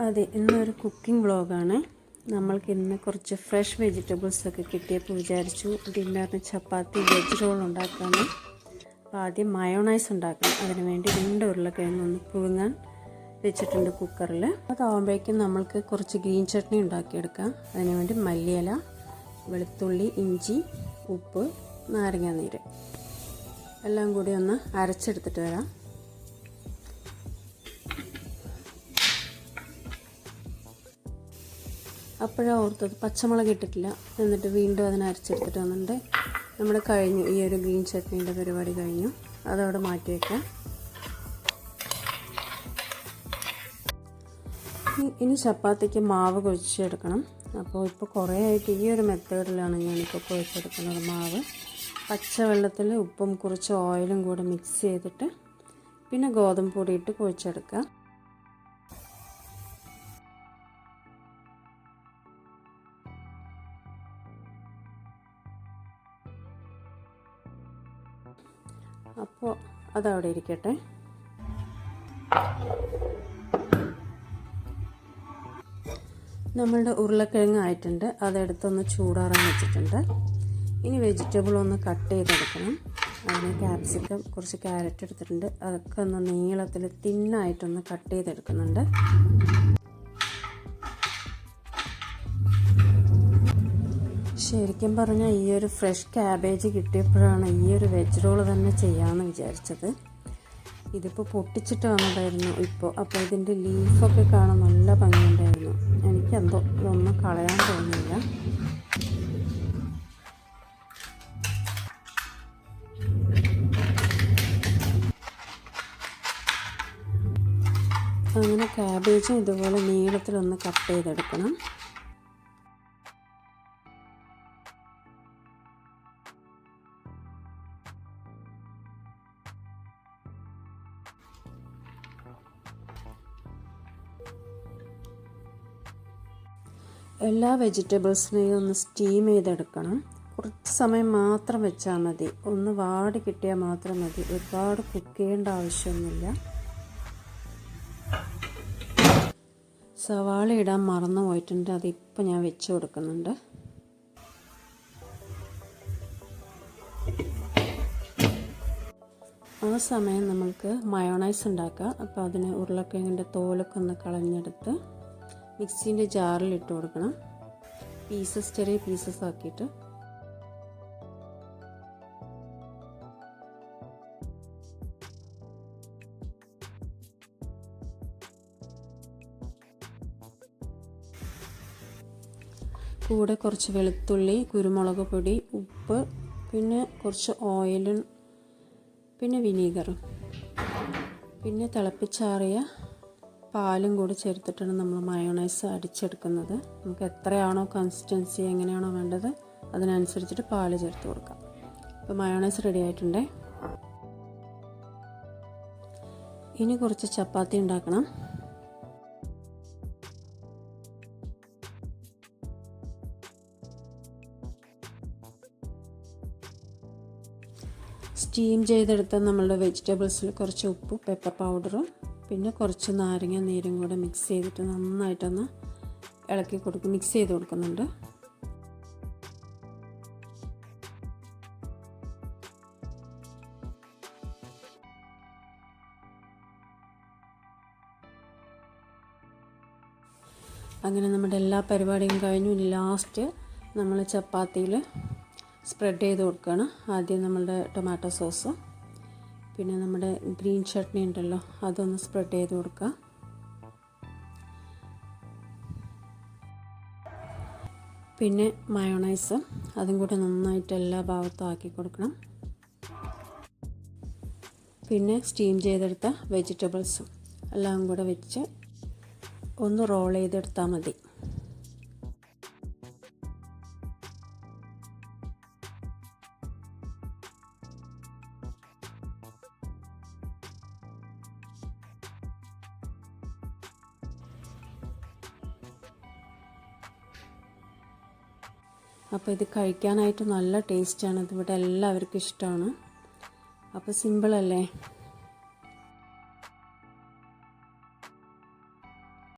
അതെ, ഇന്നൊരു കുക്കിംഗ് വ്ളോഗാണ്. നമ്മൾക്ക് ഇന്ന് കുറച്ച് ഫ്രഷ് വെജിറ്റബിൾസൊക്കെ കിട്ടിയപ്പോൾ വിചാരിച്ചു ഡിന്നറിന് ചപ്പാത്തി വെജ് റോൾ ഉണ്ടാക്കാമെന്ന്. അപ്പോൾ ആദ്യം മയോണൈസ് ഉണ്ടാക്കണം. അതിന് വേണ്ടി 2 ഉരുളക്കിഴങ്ങ് ഒന്ന് പുഴുങ്ങാൻ വെച്ചിട്ടുണ്ട് കുക്കറിൽ. അതാവുമ്പോഴേക്കും നമ്മൾക്ക് കുറച്ച് ഗ്രീൻ ചട്നി ഉണ്ടാക്കിയെടുക്കാം. അതിന് വേണ്ടി മല്ലിയില, വെളുത്തുള്ളി, ഇഞ്ചി, ഉപ്പ്, നാരങ്ങാനീര് എല്ലാം കൂടി ഒന്ന് അരച്ചെടുത്തിട്ട് വരാം. അപ്പോഴാണ് ഓർത്തത് പച്ചമുളക് ഇട്ടിട്ടില്ല. എന്നിട്ട് വീണ്ടും അതിനെ അരച്ചെടുത്തിട്ട് വന്നിട്ടുണ്ട്. നമ്മുടെ കഴിഞ്ഞു, ഈ ഒരു ഗ്രീൻ ചട്നീൻ്റെ പരിപാടി കഴിഞ്ഞു. അതവിടെ മാറ്റി വയ്ക്കാം. ഇനി ചപ്പാത്തിക്ക് മാവ് കുഴച്ചെടുക്കണം. അപ്പോൾ ഇപ്പോൾ കുറേ ആയിട്ട് ഈ ഒരു മെത്തേഡിലാണ് ഞാനിപ്പോൾ കുഴച്ചെടുക്കുന്നത്. മാവ് പച്ചവെള്ളത്തിൽ ഉപ്പും കുറച്ച് ഓയിലും കൂടെ മിക്സ് ചെയ്തിട്ട് പിന്നെ ഗോതമ്പ് പൊടി ഇട്ട് കുഴച്ചെടുക്കുക. അപ്പോൾ അതവിടെ ഇരിക്കട്ടെ. നമ്മളുടെ ഉരുളക്കിഴങ്ങ് ആയിട്ടുണ്ട്. അതെടുത്തൊന്ന് ചൂടാറാൻ വെച്ചിട്ടുണ്ട്. ഇനി വെജിറ്റബിൾ ഒന്ന് കട്ട് ചെയ്തെടുക്കണം. അതിന് ക്യാപ്സിക്കം, കുറച്ച് ക്യാരറ്റ് എടുത്തിട്ടുണ്ട്. അതൊക്കെ ഒന്ന് നീളത്തിൽ തിന്നായിട്ടൊന്ന് കട്ട് ചെയ്തെടുക്കുന്നുണ്ട്. ശരിക്കും പറഞ്ഞാൽ ഈ ഒരു ഫ്രഷ് ക്യാബേജ് കിട്ടിയപ്പോഴാണ് ഈ ഒരു വെജ് റോൾ തന്നെ ചെയ്യാമെന്ന് വിചാരിച്ചത്. ഇതിപ്പോൾ പൊട്ടിച്ചിട്ട് വന്നതായിരുന്നു അപ്പോൾ ഇതിൻ്റെ ലീഫൊക്കെ കാണാൻ നല്ല ഭംഗിയുണ്ടായിരുന്നു. എനിക്കെന്തോ ഇതൊന്നും കളയാൻ തോന്നിയില്ല. അങ്ങനെ ക്യാബേജും ഇതുപോലെ നീളത്തിലൊന്ന് കട്ട് ചെയ്തെടുക്കണം. എല്ലാ വെജിറ്റബിൾസിനെയും ഒന്ന് സ്റ്റീം ചെയ്തെടുക്കണം. കുറച്ച് സമയം മാത്രം വെച്ചാൽ മതി. ഒന്ന് വാടി കിട്ടിയാൽ മാത്രം മതി. ഒരുപാട് കുക്ക് ചെയ്യേണ്ട ആവശ്യമൊന്നുമില്ല. സവാള ഇടാൻ മറന്നു പോയിട്ടുണ്ട്. അതിപ്പോൾ ഞാൻ വെച്ച് കൊടുക്കുന്നുണ്ട്. ആ സമയം നമ്മൾക്ക് മയോണൈസ് ഉണ്ടാക്കാം. അപ്പോൾ അതിന് ഉരുളക്കിഴങ്ങിൻ്റെ തോലൊക്കെ ഒന്ന് കളഞ്ഞെടുത്ത് മിക്സിൻ്റെ ജാറിൽ ഇട്ട് കൊടുക്കണം. ചെറിയ പീസസ് ആക്കിയിട്ട് കൂടെ കുറച്ച് വെളുത്തുള്ളി, കുരുമുളക് പൊടി, ഉപ്പ്, പിന്നെ കുറച്ച് ഓയിലും പിന്നെ വിനീഗറും പിന്നെ തിളപ്പിച്ചാറിയ പാലും കൂടി ചേർത്തിട്ടാണ് നമ്മൾ മയോണൈസ് അടിച്ചെടുക്കുന്നത്. നമുക്ക് എത്രയാണോ കൺസിസ്റ്റൻസി, എങ്ങനെയാണോ വേണ്ടത് അതിനനുസരിച്ചിട്ട് പാല് ചേർത്ത് കൊടുക്കാം. ഇപ്പോൾ മയോണൈസ് റെഡി ആയിട്ടുണ്ടേ. ഇനി കുറച്ച് ചപ്പാത്തി ഉണ്ടാക്കണം. സ്റ്റീം ചെയ്തെടുത്ത നമ്മളുടെ വെജിറ്റബിൾസിൽ കുറച്ച് ഉപ്പും പെപ്പർ പൗഡറും പിന്നെ കുറച്ച് നാരങ്ങ നീരും കൂടെ മിക്സ് ചെയ്തിട്ട് നന്നായിട്ടൊന്ന് മിക്സ് ചെയ്ത് കൊടുക്കുന്നുണ്ട്. അങ്ങനെ നമ്മുടെ എല്ലാ പരിപാടിയും കഴിഞ്ഞു. ഇനി ലാസ്റ്റ് നമ്മൾ ചപ്പാത്തിയിൽ സ്പ്രെഡ് ചെയ്ത് കൊടുക്കുകയാണ്. ആദ്യം നമ്മളുടെ ടൊമാറ്റോ സോസ്, പിന്നെ നമ്മുടെ ഗ്രീൻ ചട്നി ഉണ്ടല്ലോ, അതൊന്ന് സ്പ്രെഡ് ചെയ്ത് കൊടുക്കുക. പിന്നെ മയോണൈസ്, അതും കൂടെ നന്നായിട്ട് എല്ലാ ഭാഗത്തും ആക്കി കൊടുക്കണം. പിന്നെ സ്റ്റീം ചെയ്തെടുത്ത വെജിറ്റബിൾസും എല്ലാം കൂടെ വെച്ച് ഒന്ന് റോൾ ചെയ്തെടുത്താൽ മതി. അപ്പോൾ ഇത് കഴിക്കാനായിട്ട് നല്ല ടേസ്റ്റാണ്. ഇതിവിടെ എല്ലാവർക്കും ഇഷ്ടമാണ്. അപ്പോൾ സിമ്പിളല്ലേ.